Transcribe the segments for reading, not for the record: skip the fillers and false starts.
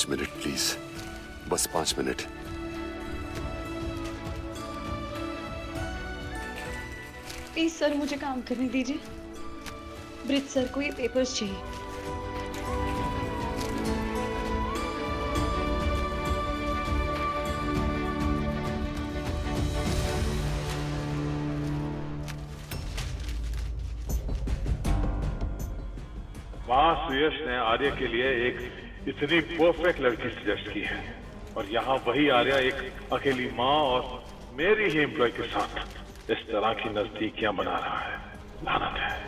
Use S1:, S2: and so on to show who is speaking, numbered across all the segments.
S1: Minute please, बस 5 minute.
S2: Please sir, मुझे काम करने दीजिए। ब्रिज सर को ये पेपर्स चाहिए।
S3: वहां सुयश ने आर्य के लिए एक इतनी परफेक्ट लड़की सजेस्ट की है, और यहाँ वही आर्य एक अकेली माँ और मेरी ही एम्प्लॉय के साथ इस तरह की नजदीकियां बना रहा है। लानत है।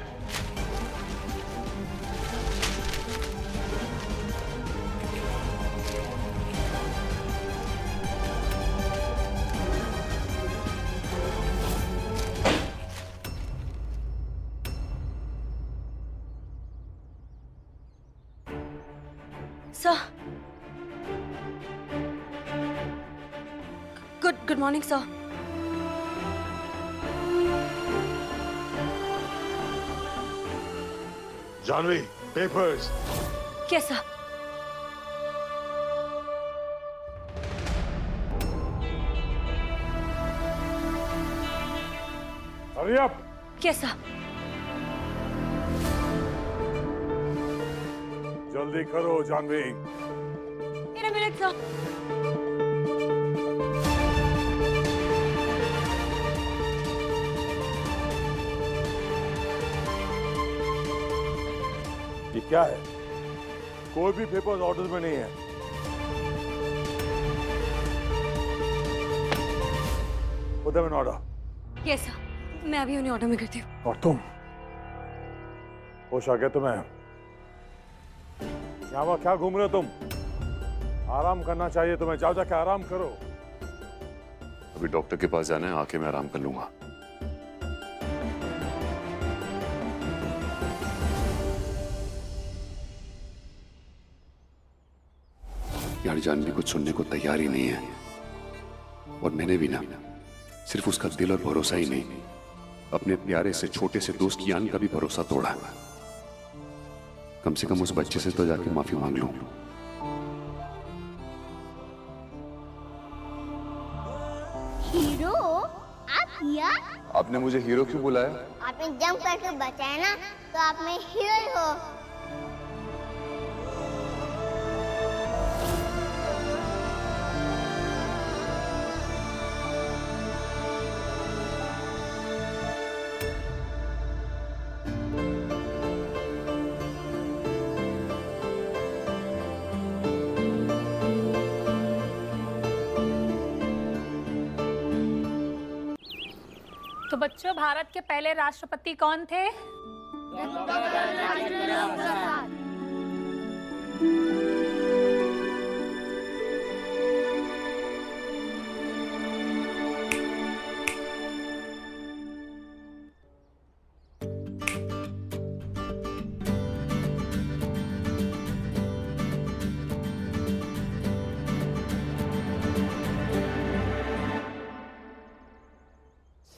S4: Sir. Good morning, sir.
S3: Janhvi, papers.
S4: Yes, sir.
S3: Hurry up.
S4: Yes, sir.
S3: जल्दी करो Janvi.
S4: In a minute, sir.
S3: ये क्या है? कोई भी पेपर्स ऑर्डर में नहीं है। Put them in order.
S4: Yes, sir. मैं अभी उन्हें ऑर्डर में करती हूँ।
S3: और तुम? होश आ गया तुम्हें? यहाँ क्या घूम रहे हो तुम? आराम करना चाहिए तुम्हें, जाओ जाके आराम करो।
S1: अभी डॉक्टर के पास जाना है, आके मैं आराम कर लूंगा। यार जानवी कुछ सुनने को तैयार ही नहीं है, और मैंने भी ना सिर्फ उसका दिल और भरोसा ही नहीं, अपने प्यारे से छोटे से दोस्त यान का भी भरोसा तोड़ा। कम से कम उस बच्चे से तो जाके माफी मांग लूं।
S5: हीरो, आप यहाँ?
S1: आपने मुझे हीरो क्यों बुलाया?
S5: आपने जंप करके बचाया ना, तो आप में हीरो ही हो।
S6: तो बच्चों, भारत के पहले राष्ट्रपति कौन थे?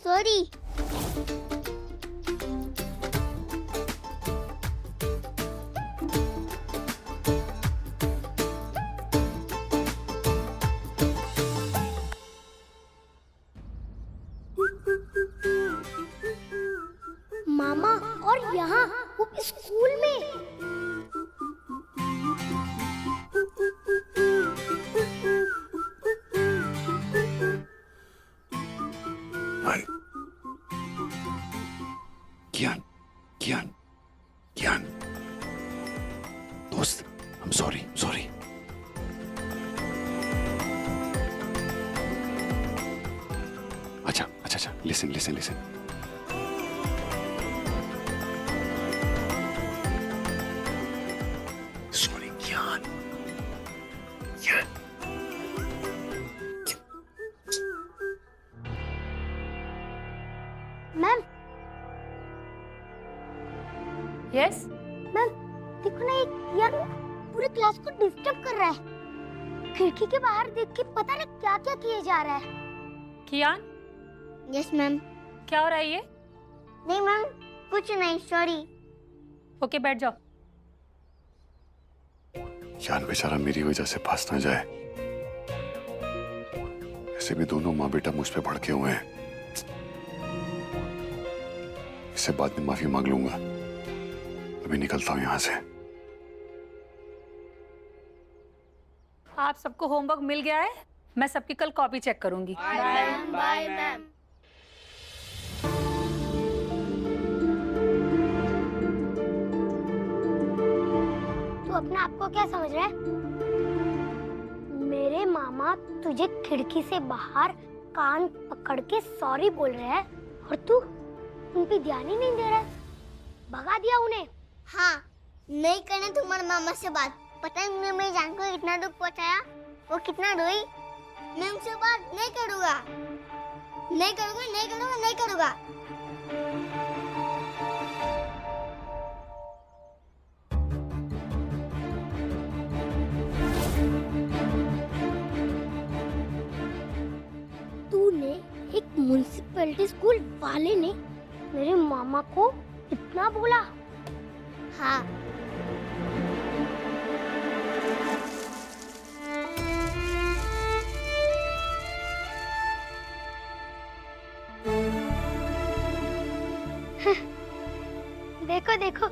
S5: सॉरी। मामा, और यहाँ वो स्कूल में।
S1: ज्ञान ज्ञान ज्ञान, दोस्त, I'm sorry. अच्छा, listen. Sorry, ज्ञान।
S5: Ma'am,
S6: yes?
S5: मैम देखो ना, ये यार पूरे क्लास को डिस्टर्ब कर रहा है। खिड़की के बाहर देख के पता नहीं क्या क्या किए जा रहा है।
S6: कियान,
S5: यस मैम।
S6: क्या हो रहा है ये?
S5: नहीं मैम, कुछ नहीं, सॉरी।
S6: ओके, बैठ जाओ।
S1: यान बेचारा मेरी वजह से फंस ना जाए। ऐसे भी दोनों माँ बेटा मुझ पे भड़के हुए हैं। इससे बाद में माफी मांग लूंगा। अभी निकलता हूं यहां से।
S6: आप सबको होमवर्क मिल गया है। मैं सबकी कल कॉपी चेक करूंगी।
S5: Bye ma'am. तू अपने आप को क्या समझ रहा है? मेरे मामा तुझे खिड़की से बाहर कान पकड़ के सॉरी बोल रहे हैं और तू उन पे ध्यान ही नहीं दे रहा है। भगा दिया उन्हें।
S7: हाँ, नहीं करने तुम्हारे मामा से बात। पता है उन्होंने मेरी जान को कितना दुख पहुंचाया, वो कितना रोई। मैं उनसे बात नहीं करूँगा, नहीं करूँगा, नहीं करूँगा, नहीं करूँगा।
S5: तूने एक म्युनिसिपैलिटी स्कूल वाले ने मेरे मामा को इतना बोला?
S7: हाँ।
S5: देखो देखो,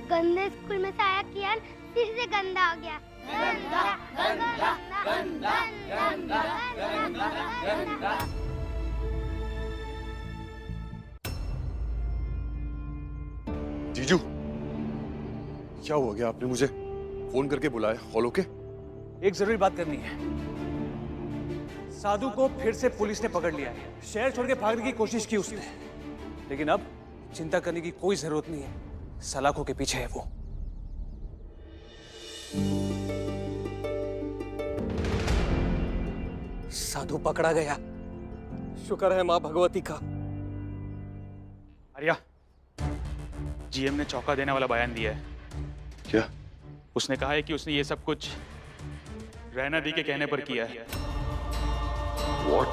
S5: गंदे स्कूल में से आया कियान फिर से गंदा हो गया। गंदा, गंदा, गंदा, गंदा, गंदा, गंदा।
S1: जीजू, क्या हुआ गया? आपने मुझे फोन करके बुलाया? Call okay?
S8: एक जरूरी बात करनी है। साधु को फिर से पुलिस ने पकड़ लिया है। शहर छोड़ के भागने की कोशिश की उसने, लेकिन अब चिंता करने की कोई जरूरत नहीं है। सलाखों के पीछे है वो। साधु पकड़ा गया। शुक्र है मां भगवती का।
S9: आर्या, जीएम ने चौंका देने वाला बयान दिया है।
S1: क्या?
S9: उसने कहा है कि उसने ये सब कुछ रैना दी के कहने पर किया है।
S1: What?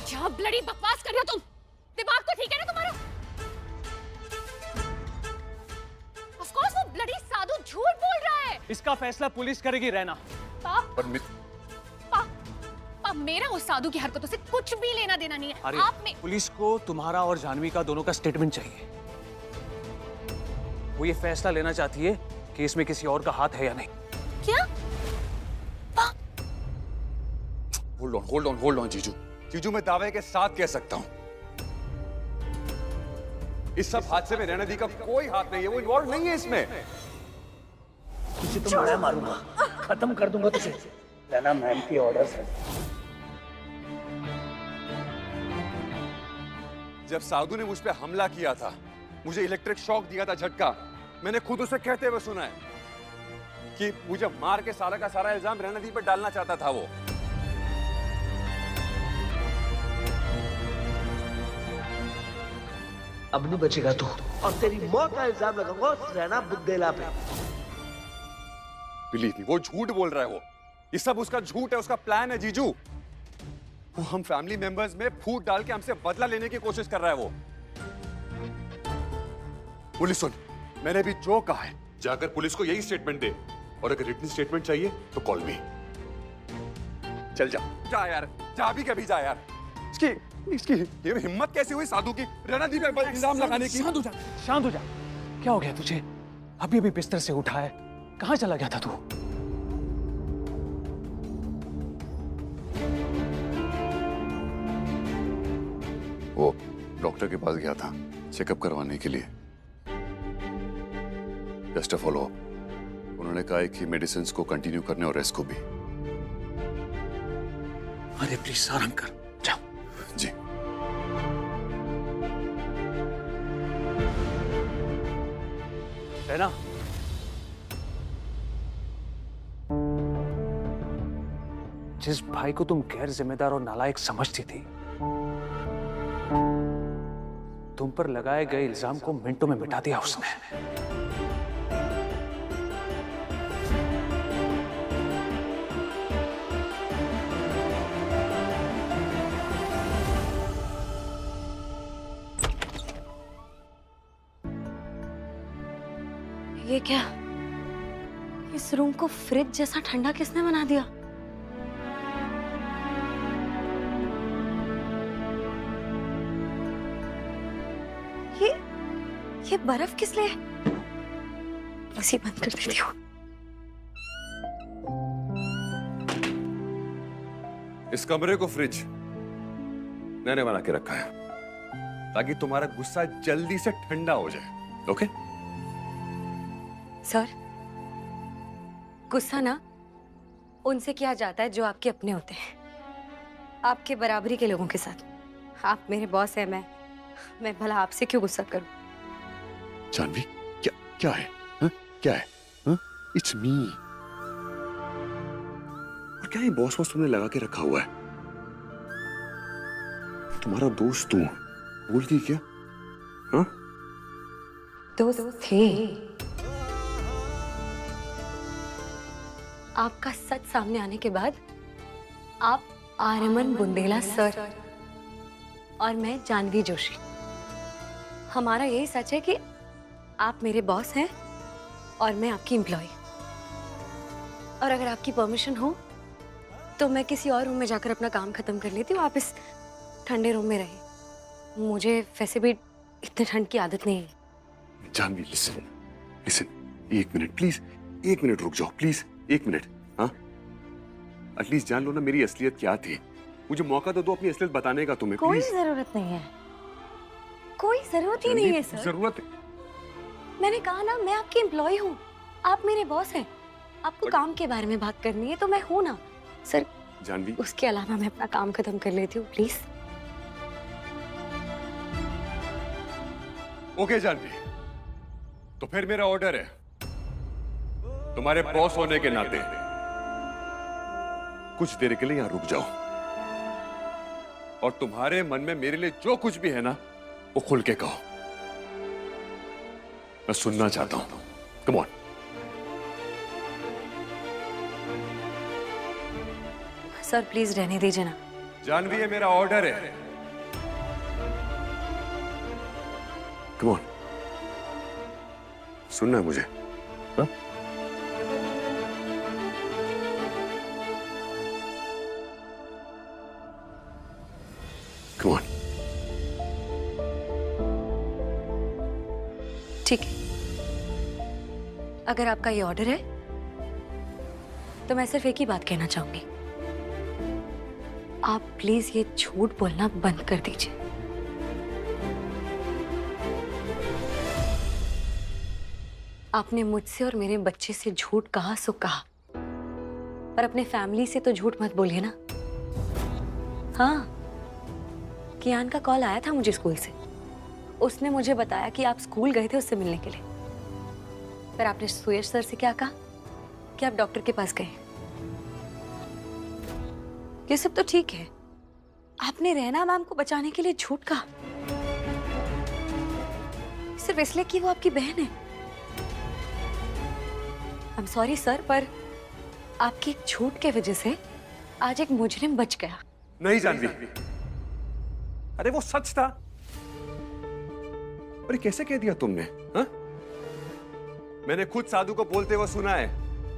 S4: क्या ब्लडी बकवास कर रहे हो तुम? दिमाग तो ठीक है ना तुम्हारा? ऑफ कोर्स वो ब्लडी साधु झूठ बोल रहा है।
S8: इसका फैसला पुलिस करेगी रैना।
S1: पर
S4: मेरा उस साधु की हरकतों से कुछ भी लेना देना नहीं है।
S8: अरे
S4: आप में
S8: पुलिस को तुम्हारा और जानवी का दोनों का स्टेटमेंट चाहिए। वो ये फैसला लेना चाहती है कि इसमें किसी और का हाथ है या नहीं।
S4: क्या?
S1: होल्ड ऑन जीजू। जीजू, मैं दावे के साथ कह सकता हूं इस सब हादसे में रैना दी का कोई हाथ नहीं है। वो इन्वॉल्व नहीं है इसमें।
S10: तुझे तो मैं मारूंगा, खत्म कर दूंगा तुझे। रैना मैम की ऑर्डर्स है।
S1: जब साधु ने मुझ पे हमला किया था, मुझे इलेक्ट्रिक शॉक दिया था, झटका, मैंने खुद उसे कहते हुए सुना है कि मुझे मार के सारा का सारा इल्जाम रैना दी पे डालना चाहता था वो।
S10: अब नहीं बचेगा तू, और तेरी मौत का इल्जाम लगाऊंगा उस रैना बुद्देला पे।
S1: बिलीव मी, वो झूठ बोल रहा है। वो ये सब उसका झूठ है, उसका प्लान है जीजू। वो हम फैमिली मेंबर्स में फूट डाल के हमसे बदला लेने की कोशिश कर रहा है वो। पुलिस सुन, मैंने भी जो कहा है, जाकर पुलिस को यही स्टेटमेंट दे, और अगर रिटन स्टेटमेंट चाहिए तो कॉल मी। चल जा जा यार, जा भी कभी जा यार। इसकी ये हिम्मत कैसी हुई साधु की रैना दी पे इल्जाम लगाने की?
S8: शांत हो जा। क्या हो गया तुझे? अभी अभी बिस्तर से उठा है, कहां चला गया था तू?
S1: वो डॉक्टर के पास गया था चेकअप करवाने के लिए। Just a follow up. उन्होंने कहा है कि मेडिसिन को कंटिन्यू करने और रेस्ट को भी।
S8: अरे प्लीज आराम कर, जा।
S1: जी।
S8: रैना, जिस भाई को तुम गैर जिम्मेदार और नालायक समझती थी, तुम पर लगाए गए इल्जाम को मिनटों में मिटा दिया उसने।
S11: ये क्या? इस रूम को फ्रिज जैसा ठंडा किसने बना दिया? ये बर्फ किस लिए? बस ये बंद कर देती हूँ।
S1: इस कमरे को फ्रिज मैंने बना के रखा है ताकि तुम्हारा गुस्सा जल्दी से ठंडा हो जाए। ओके?
S11: सर, गुस्सा ना उनसे किया जाता है जो आपके अपने होते हैं, आपके बराबरी के लोगों के साथ। आप मेरे बॉस हैं, मैं भला आपसे क्यों गुस्सा करूं?
S1: जानवी, क्या है? हा? क्या है? It's me. और क्या ये बॉस तुमने लगा के रखा हुआ है? तुम्हारा दोस्त तू बोलती क्या? हाँ?
S11: दोस्त थे। आपका सच सामने आने के बाद आप आर्यमन बुंदेला सर और मैं जानवी जोशी, हमारा यही सच है कि आप मेरे बॉस हैं और मैं आपकी एम्प्लॉय। और अगर आपकी परमिशन हो तो मैं किसी और रूम में जाकर अपना काम खत्म कर लेती हूँ। आप इस ठंडे रूम में रहिए। मुझे वैसे भी इतने ठंड की आदत नहीं है।
S1: जानवी, लिसन, एक मिनट प्लीज, 1 मिनट रुक जाओ प्लीज, 1 मिनट। हाँ, एटलीस्ट जान लो ना मेरी असलियत क्या थी। मुझे मौका तो दो अपनी असलियत बताने का तुम्हें।
S11: कोई
S1: प्लीज।
S11: जरूरत नहीं है, कोई जरूरत ही नहीं है सर।
S1: जरूरत है।
S11: मैंने कहा ना, मैं आपकी एम्प्लॉय हूँ, आप मेरे बॉस हैं। आपको काम के बारे में बात करनी है तो मैं हूँ ना सर।
S1: जानवी,
S11: उसके अलावा मैं अपना काम खत्म कर लेती हूँ, प्लीज।
S1: ओके जानवी, तो फिर मेरा ऑर्डर है, तुम्हारे बॉस होने के नाते कुछ देर के लिए यहां रुक जाओ और तुम्हारे मन में मेरे लिए जो कुछ भी है ना वो खुल के कहो। मैं सुनना चाहता हूं। Come on.
S11: सर प्लीज रहने दीजिए ना।
S1: जानवी, ये मेरा ऑर्डर है। कम ऑन, सुनना है मुझे। हा? Come on.
S11: ठीक है, अगर आपका ये ऑर्डर है तो मैं सिर्फ एक ही बात कहना चाहूंगी। आप प्लीज ये झूठ बोलना बंद कर दीजिए। आपने मुझसे और मेरे बच्चे से झूठ कहा सो कहा, पर अपने फैमिली से तो झूठ मत बोलिए ना। हाँ, कियान का कॉल आया था मुझे स्कूल से। उसने मुझे बताया कि आप स्कूल गए थे उससे मिलने के लिए, पर आपने सुयश सर से क्या कहा कि आप डॉक्टर के पास गए। ये सब तो ठीक है, आपने रहना मैम को बचाने के लिए झूठ कहा सिर्फ इसलिए कि वो आपकी बहन है। आई एम सॉरी सर, पर आपकी एक झूठ के वजह से आज एक मुजरिम बच गया।
S1: नहीं जानवी, अरे वो सच था। अरे कैसे कह दिया तुमने? हा? मैंने खुद साधु को बोलते हुए सुना है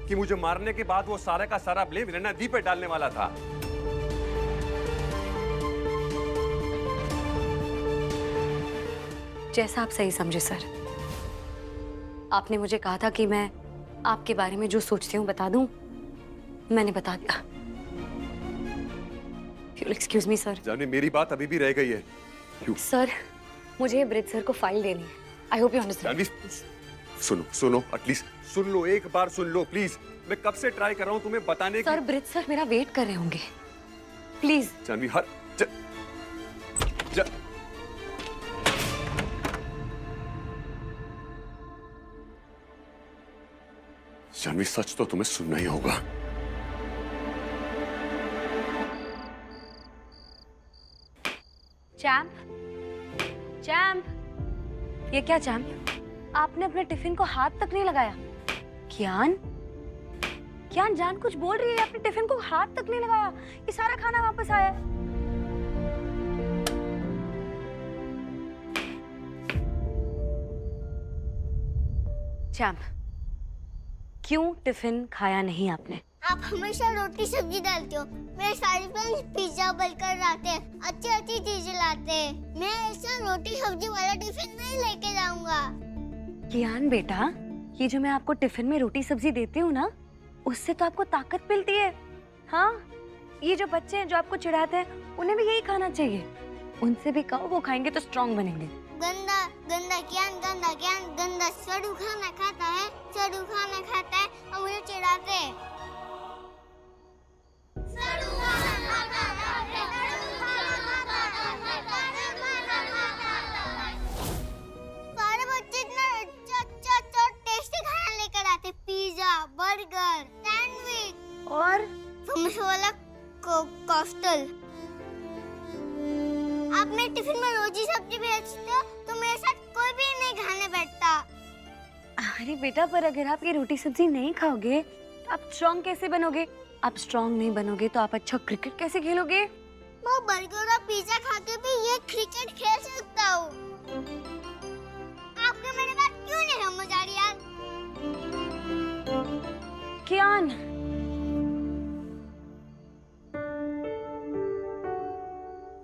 S1: कि मुझे मारने के बाद वो सारा का सारा ब्लेम रैना दी पे डालने वाला था।
S11: जैसा आप सही समझे सर। आपने मुझे कहा था कि मैं आपके बारे में जो सोचती हूँ बता दूं, मैंने बता दिया। Excuse me sir.
S1: जाने मेरी बात अभी भी रह गई है।
S11: सर, मुझे ब्रिज सर को फाइल देनी है। I hope you understand.
S1: सुनो, एटलीस्ट सुन लो, एक बार सुन लो प्लीज। मैं कब से ट्राई कर रहा हूँ तुम्हें बताने
S11: सर, ब्रिज सर मेरा वेट कर रहे होंगे, प्लीज।
S1: जानवी, जानवी, सच तो तुम्हें सुनना ही होगा।
S11: चैम्प, ये क्या चैम्प? आपने अपने टिफिन को हाथ तक नहीं लगाया। कियान, जान कुछ बोल रही है, अपने टिफिन को हाथ तक नहीं लगाया। ये सारा खाना वापस आया। चैम्प, क्यों टिफिन खाया नहीं आपने?
S7: आप हमेशा रोटी सब्जी डालते हो। मेरे सारे फ्रेंड्स पिज्जा बर्गर लाते हैं, अच्छी अच्छी चीजें लाते हैं। मैं ऐसा रोटी सब्जी वाला टिफिन नहीं लेके जाऊंगा।
S11: कियान बेटा, ये जो मैं आपको टिफिन में रोटी सब्जी देती हूँ ना, उससे तो आपको ताकत मिलती है। हाँ, ये जो बच्चे हैं जो आपको चिढ़ाते हैं, उन्हें भी यही खाना चाहिए। उनसे भी कहो, वो खाएंगे तो स्ट्रांग बनेंगे।
S7: गंदा गंदा ज्ञान, गंदा ज्ञान, गंदा सड़ू खाना खाता है, सड़ू खाना खाता है और मुझे चिढ़ाते हैं। सारे बच्चे इतना अच्छा टेस्टी खाना लेकर आते, पिज्जा, बर्गर, सैंडविच और समोसा वाला कॉस्टल। आप मेरे टिफिन में रोटी सब्जी भेजते हो तो मेरे साथ कोई भी नहीं खाने बैठता।
S11: अरे बेटा, पर अगर आप ये रोटी सब्जी नहीं खाओगे तो आप स्ट्रांग कैसे बनोगे? आप स्ट्रांग नहीं बनोगे तो आप अच्छा क्रिकेट कैसे खेलोगे?
S7: मैं बर्गर और पिज्जा खाते भी ये क्रिकेट खेल सकता हूँ। आपको मेरी बात क्यों नहीं समझ आ रही यार?
S11: कियान,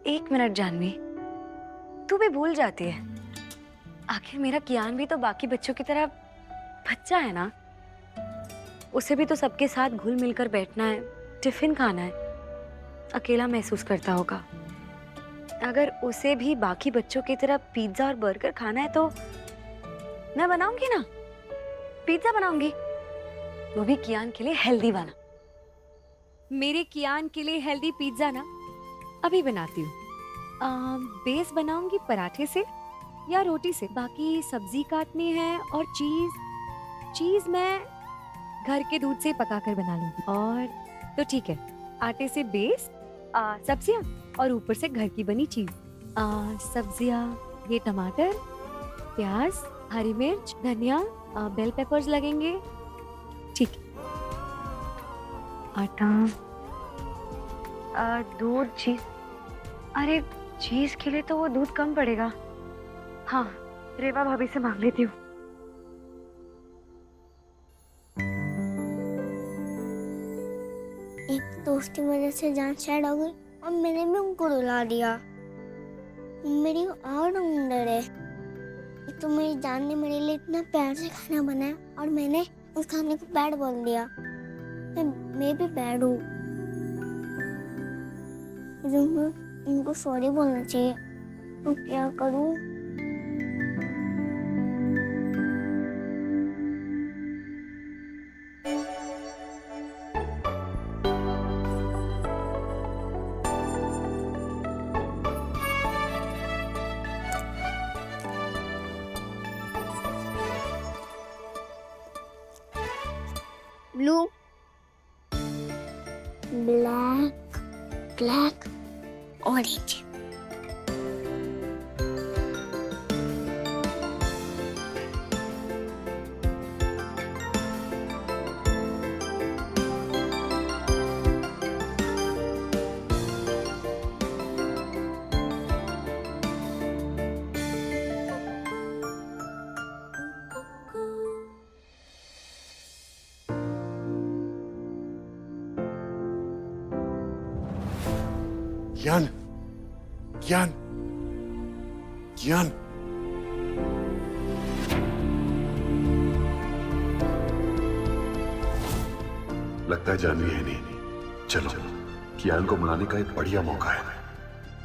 S11: एक मिनट जानवी, तू भी भूल जाती है। आखिर मेरा कियान भी तो बाकी बच्चों की तरह बच्चा है ना। उसे भी तो सबके साथ घुल मिलकर बैठना है, टिफिन खाना है। अकेला महसूस करता होगा। अगर उसे भी बाकी बच्चों की तरह पिज्जा और बर्गर खाना है तो मैं बनाऊंगी ना, पिज्जा बनाऊंगी, वो भी कियान के लिए हेल्दी वाला। मेरे कियान के लिए हेल्दी पिज्जा ना अभी बनाती हूँ। बेस बनाऊंगी पराठे से या रोटी से। बाकी सब्जी काटनी है और चीज मैं घर के दूध से पकाकर बना लूंगी। और तो ठीक है, आटे से बेस, सब्जियां और ऊपर से घर की बनी चीज। सब्जियां, ये टमाटर, प्याज, हरी मिर्च, धनिया, बेल पेपर्स लगेंगे। ठीक है। आटा, दूध, चीज। अरे चीज के लिए तो वो दूध कम पड़ेगा। हाँ, रेवा भाभी से मांग लेती हूँ।
S7: एक दोस्त की वजह से जान शेड हो गई और मैंने भी उनको रुला दिया। मेरी और ढूंढ है। तो मेरी जान ने मेरे लिए इतना प्यार से खाना बनाया और मैंने उस खाने को बैड बोल दिया। मैं भी बैड हूँ। उनको सॉरी बोलना चाहिए। तो क्या करूँ? Blue, black, orange.
S1: ज्ञान, ज्ञान, ज्ञान। लगता है जानवी है नहीं। चलो, कियान को मनाने का एक बढ़िया मौका है।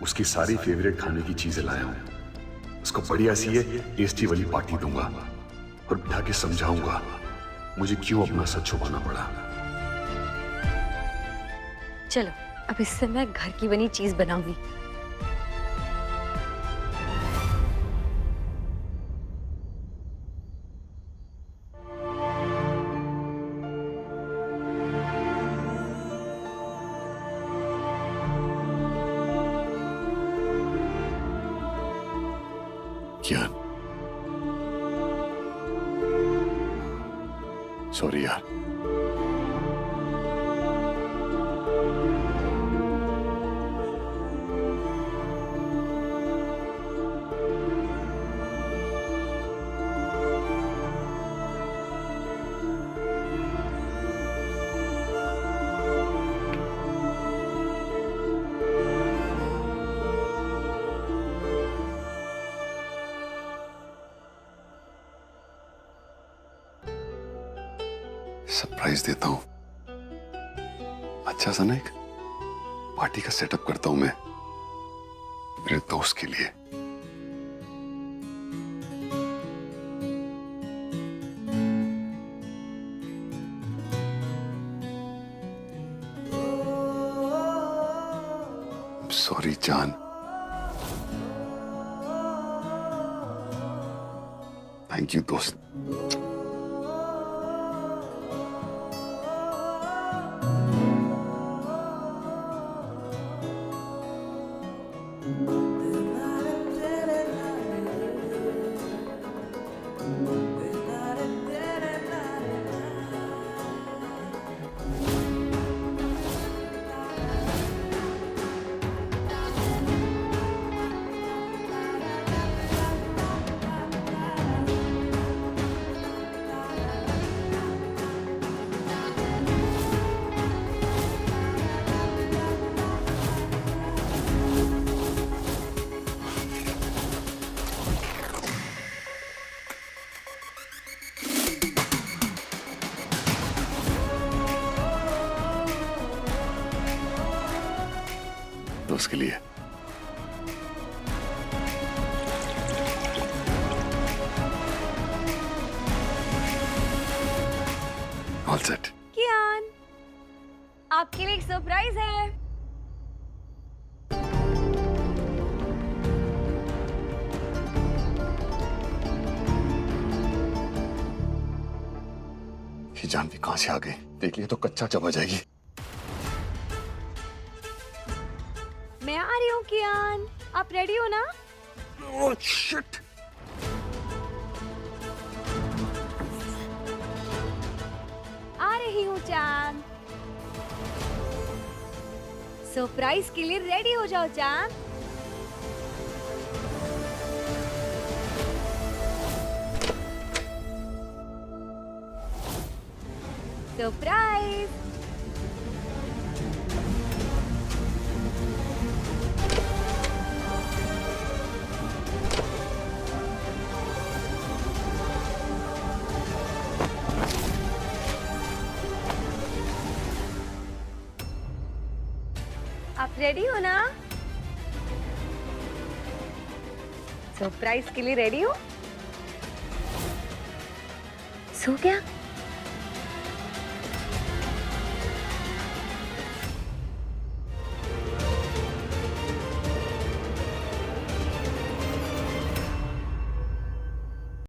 S1: उसकी सारी फेवरेट खाने की चीजें लाया हूं। उसको बढ़िया सी टेस्टी वाली पार्टी दूंगा और बिठा के समझाऊंगा मुझे क्यों अपना सच छुपाना पड़ा।
S11: चलो, अब इससे मैं घर की बनी चीज बनाऊंगी।
S1: ज्ञान, सॉरी यार। सरप्राइज देता हूं। अच्छा सा ना एक पार्टी का सेटअप करता हूं मैं मेरे दोस्त के लिए। सॉरी जान, थैंक यू दोस्त। दोस्त के लिए। All set.
S11: कियान, आपके लिए एक सरप्राइज है।
S1: ये जानवी कहां से आ गई? देख लिया तो कच्चा चबा जाएगी।
S11: मैं आ रही हूँ कियान, आप रेडी हो ना?
S1: Oh shit.
S11: आ रही हूँ चांद। सरप्राइज के लिए रेडी हो जाओ चांद। सरप्राइज। आप रेडी हो ना? सरप्राइज के लिए रेडी हो? सो क्या?